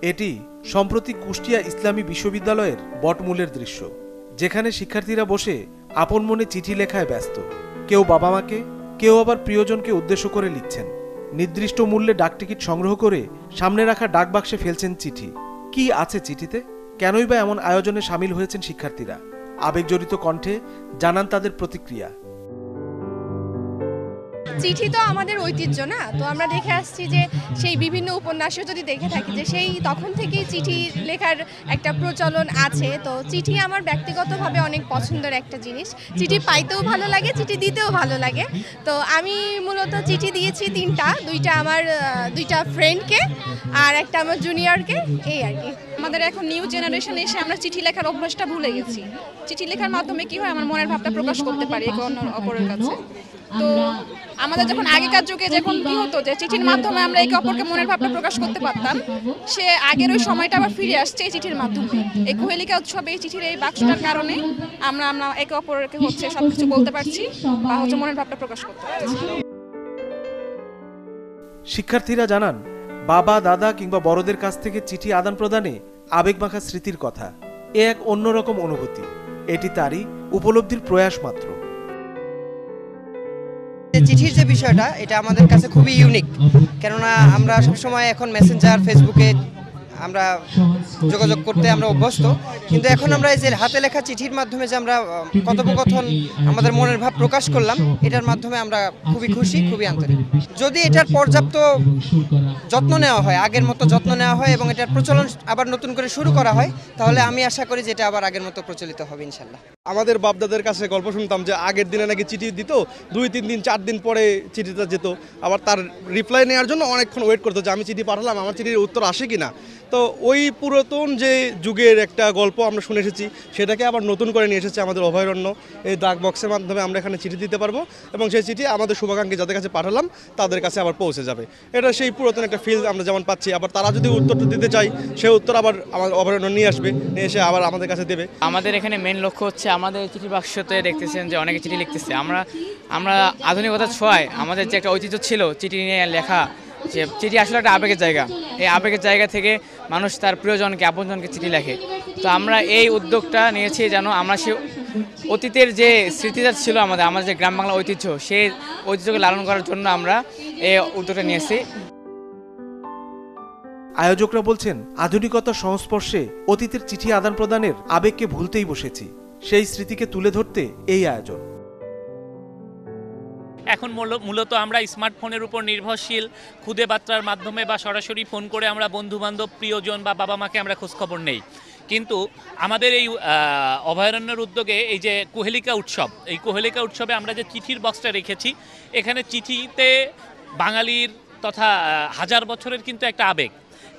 এটি সম্প্রতি কুষ্টিয়া ইসলামী বিশ্ববিদ্যালয়ের বটমূলের দৃশ্য, যেখানে শিক্ষার্থীরা বসে আপন মনে চিঠি লেখায় ব্যস্ত। কেউ বাবা মাকে, কেউ আবার প্রিয়জনকে উদ্দেশ্য করে লিখছেন। নির্দিষ্ট মূল্যে ডাকটিকিট সংগ্রহ করে সামনে রাখা ডাকবাক্সে ফেলছেন চিঠি। কি আছে চিঠিতে? কেনই বা এমন আয়োজনে সামিল হয়েছেন শিক্ষার্থীরা? আবেগজড়িত কণ্ঠে জানান তাদের প্রতিক্রিয়া। চিঠি তো আমাদের ঐতিহ্য না, তো আমরা দেখে আসছি যে সেই বিভিন্ন উপন্যাসে যদি দেখে থাকি যে সেই তখন থেকেই চিঠি লেখার একটা প্রচলন আছে। তো চিঠি আমার ব্যক্তিগতভাবে অনেক পছন্দের একটা জিনিস। চিঠি পাইতেও ভালো লাগে, চিঠি দিতেও ভালো লাগে। তো আমি মূলত চিঠি দিয়েছি দুইটা আমার দুইটা ফ্রেন্ডকে আর একটা আমার জুনিয়রকে, এই আর কি। আমাদের এখন নিউ জেনারেশন এসে আমরা চিঠি লেখার অভ্যাসটা ভুলে গেছি। চিঠি লেখার মাধ্যমে কি হয়, আমার মনের ভাবটা প্রকাশ করতে পারি একে অপরের কাছে। তো আমাদের যখন আগেকার যুগে যখন কি হতো যে চিঠির মাধ্যমে আমরা একে অপরকে মনের ভাবটা প্রকাশ করতে পারতাম, সে আগের ওই সময়টা আবার ফিরে আসছে এই চিঠির মাধ্যমে। এই কুহেলিকা উৎসবে এই চিঠির এই বাক্সটার কারণে আমরা একে অপরকে সবকিছু বলতে পারছি বা মনের ভাবটা প্রকাশ করতে পারছি। শিক্ষার্থীরা জানান, বাবা দাদা কিংবা বড়দের কাছ থেকে চিঠি আদান প্রদানে আবেগমাখা স্মৃতির কথা। এ এক অন্যরকম অনুভূতি। এটি তারই উপলব্ধির প্রয়াস মাত্র। চিঠির যে বিষয়টা, এটা আমাদের কাছে খুবই ইউনিক, কেননা আমরা সবসময় এখন মেসেঞ্জার, ফেসবুকে আমরা যোগাযোগ করতে আমরা অভ্যস্ত, কিন্তু এখন আমরা এই যে হাতে লেখা চিঠির মাধ্যমে যে আমরা কথোপকথন, আমাদের মনের ভাব প্রকাশ করলাম, এটার মাধ্যমে আমরা খুবই খুশি, খুবই আন্তরিক। যদি এটার পর্যাপ্ত যত্ন নেওয়া হয়, আগের মতো যত্ন নেওয়া হয় এবং এটার প্রচলন আবার নতুন করে শুরু করা হয়, তাহলে আমি আশা করি যে এটা আবার আগের মতো প্রচলিত হবে ইনশাল্লাহ। আমাদের বাপদাদের কাছে গল্প শুনতাম যে আগের দিনে নাকি চিঠি দিত, 2-3 দিন 4 দিন পরে চিঠিটা যেত, আবার তার রিপ্লাই নেওয়ার জন্য অনেকক্ষণ ওয়েট করতো যে আমি চিঠি পাঠালাম, আমার চিঠির উত্তর আসে কিনা। তো ওই পুরাতন যে যুগের একটা গল্প আমরা শুনে এসেছি, সেটাকে আবার নতুন করে নিয়ে এসেছে আমাদের অভয়ারণ্য। এই ডাক বক্সের মাধ্যমে আমরা এখানে চিঠি দিতে পারবো এবং সেই চিঠি আমাদের শুভাকাঙ্ক্ষী যাদের কাছে পাঠালাম তাদের কাছে আবার পৌঁছে যাবে। এটা সেই পুরাতন একটা ফিল আমরা যেমন পাচ্ছি, আবার তারা যদি উত্তরটা দিতে চাই, সেই উত্তর আবার আমাদের অভয়ারণ্য নিয়ে আসবে, নিয়ে এসে আবার আমাদের কাছে দেবে। আমাদের এখানে মেন লক্ষ্য হচ্ছে, আমাদের চিঠি বাক্সতে দেখতেছেন যে অনেকে চিঠি লিখতেছে। আমরা আধুনিকতার ছোঁয়ায় আমাদের যে একটা ঐতিহ্য ছিল চিঠি নিয়ে লেখা, যে চিঠি আসলে একটা আবেগের জায়গা। এই আবেগের জায়গা থেকে মানুষ তার প্রিয়জনকে, আপনজনকে চিঠি লেখে। তো আমরা এই উদ্যোগটা নিয়েছি যেন আমরা সে অতীতের যে স্মৃতিটা ছিল আমাদের যে গ্রাম বাংলা ঐতিহ্য, সেই ঐতিহ্যকে লালন করার জন্য আমরা এই উদ্যোগটা নিয়েছি। আয়োজকরা বলছেন, আধুনিকতার সংস্পর্শে অতীতের চিঠি আদান প্রদানের আবেগকে ভুলতেই বসেছি। সেই স্মৃতিকে তুলে ধরতে এই আয়োজন। এখন মূলত আমরা স্মার্টফোনের উপর নির্ভরশীল। খুদে বার্তার মাধ্যমে বা সরাসরি ফোন করে আমরা বন্ধুবান্ধব, প্রিয়জন বা বাবা মাকে আমরা খোঁজখবর নেই। কিন্তু আমাদের এই অভয়ারণ্যের উদ্যোগে এই যে কুহেলিকা উৎসব, এই কুহেলিকা উৎসবে আমরা যে চিঠির বক্সটা রেখেছি, এখানে চিঠিতে বাঙালির তথা হাজার বছরের কিন্তু একটা আবেগ।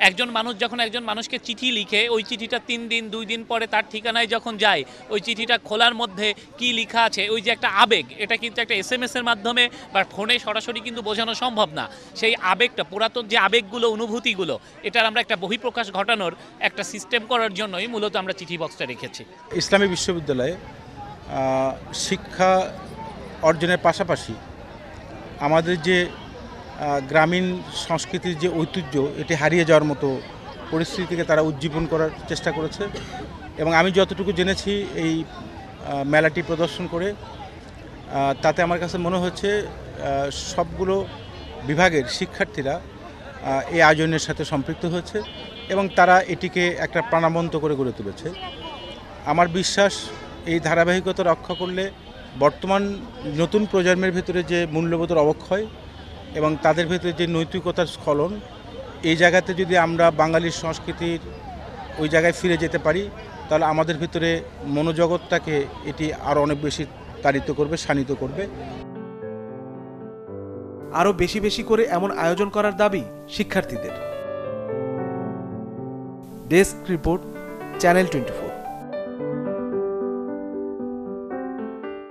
একজন মানুষ যখন একজন মানুষকে চিঠি লিখে, ওই চিঠিটা 3 দিন 2 দিন পরে তার ঠিকানায় যখন যায়, ওই চিঠিটা খোলার মধ্যে কি লেখা আছে, ওই যে একটা আবেগ, এটা কিন্তু একটা SMS-এর মাধ্যমে বা ফোনে সরাসরি কিন্তু বোঝানো সম্ভব না। সেই আবেগটা, পুরাতন যে আবেগগুলো, অনুভূতিগুলো, এটার আমরা একটা বহিঃপ্রকাশ ঘটানোর একটা সিস্টেম করার জন্যই মূলত আমরা চিঠি বক্সটা রেখেছি। ইসলামী বিশ্ববিদ্যালয়ে শিক্ষা অর্জনের পাশাপাশি আমাদের যে গ্রামীণ সংস্কৃতির যে ঐতিহ্য, এটি হারিয়ে যাওয়ার মতো পরিস্থিতিকে তারা উজ্জীবন করার চেষ্টা করেছে। এবং আমি যতটুকু জেনেছি এই মেলাটি প্রদর্শন করে, তাতে আমার কাছে মনে হচ্ছে সবগুলো বিভাগের শিক্ষার্থীরা এই আয়োজনের সাথে সম্পৃক্ত হয়েছে এবং তারা এটিকে একটা প্রাণবন্ত করে গড়ে তুলেছে। আমার বিশ্বাস, এই ধারাবাহিকতা রক্ষা করলে বর্তমান নতুন প্রজন্মের ভিতরে যে মূল্যবোধের অবক্ষয় এবং তাদের ভেতরে যে নৈতিকতার স্খলন, এই জায়গাতে যদি আমরা বাঙালির সংস্কৃতির ওই জায়গায় ফিরে যেতে পারি, তাহলে আমাদের ভিতরে মনোজগৎটাকে এটি আরও অনেক বেশি তাড়িত করবে, শানিত করবে। আরও বেশি বেশি করে এমন আয়োজন করার দাবি শিক্ষার্থীদের। Desk report, channel 24।